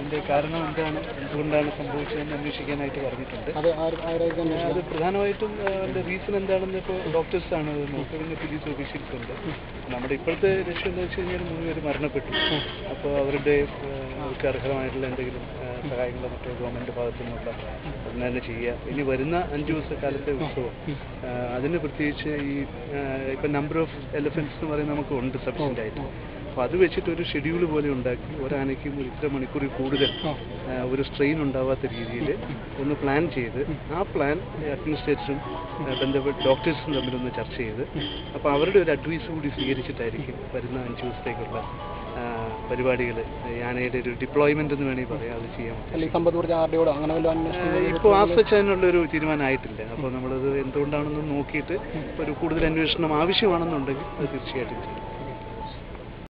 അതിൻ്റെ കാരണം എന്തുകൊണ്ടാണ് സംഭവിച്ചതെന്ന് അന്വേഷിക്കാനായിട്ട് പറഞ്ഞിട്ടുണ്ട്. അത് പ്രധാനമായിട്ടും അതിൻ്റെ റീസൺ എന്താണെന്ന് ഇപ്പോൾ ഡോക്ടേഴ്സാണ് അത് നോക്കുക. പിന്നെ പോലീസ് ഓഫീഷ്യൽസ് ഉണ്ട്. നമ്മുടെ ഇപ്പോഴത്തെ ലക്ഷ്യം എന്താ വെച്ച് കഴിഞ്ഞാൽ 3 പേര് മരണപ്പെട്ടു. അപ്പോൾ അവർക്ക് അർഹമായിട്ടുള്ള എന്തെങ്കിലും സഹായങ്ങളോ മറ്റോ ഗവൺമെൻറ് ഭാഗത്തു നിന്നുള്ള അതിന് തന്നെ ചെയ്യുക. ഇനി വരുന്ന 5 ദിവസക്കാലത്തെ ഉത്സവം അതിന് പ്രത്യേകിച്ച് ഇപ്പം നമ്പർ ഓഫ് എലിഫൻറ്റ്സ് എന്ന് പറയുന്നത് നമുക്ക് ഉണ്ട് സഫീഷ്യൻ്റ് ആയിട്ട്. അപ്പോൾ അത് വെച്ചിട്ടൊരു ഷെഡ്യൂൾ പോലെ ഉണ്ടാക്കി ഒരാനയ്ക്കും ഇത്ര മണിക്കൂറിൽ കൂടുതൽ ഒരു സ്ട്രെയിൻ ഉണ്ടാവാത്ത രീതിയിൽ ഒന്ന് പ്ലാൻ ചെയ്ത് ആ പ്ലാൻ അഡ്മിനിസ്ട്രേറ്ററും ബന്ധപ്പെട്ട ഡോക്ടേഴ്സും തമ്മിലൊന്ന് ചർച്ച ചെയ്ത് അപ്പോൾ അവരുടെ ഒരു അഡ്വൈസ് കൂടി സ്വീകരിച്ചിട്ടായിരിക്കും വരുന്ന 5 ദിവസത്തേക്കുള്ള പരിപാടികൾ ആനയുടെ ഒരു ഡിപ്ലോയ്മെന്റ് എന്ന് വേണമെങ്കിൽ പറയാം അത് ചെയ്യാം. ഇപ്പോൾ ആസ്വദിച്ച് അതിനുള്ളൊരു തീരുമാനമായിട്ടില്ല. അപ്പോൾ നമ്മളത് എന്തുകൊണ്ടാണെന്ന് നോക്കിയിട്ട് ഒരു കൂടുതൽ അന്വേഷണം ആവശ്യമാണെന്നുണ്ടെങ്കിൽ അത് തീർച്ചയായിട്ടും ചെയ്യും.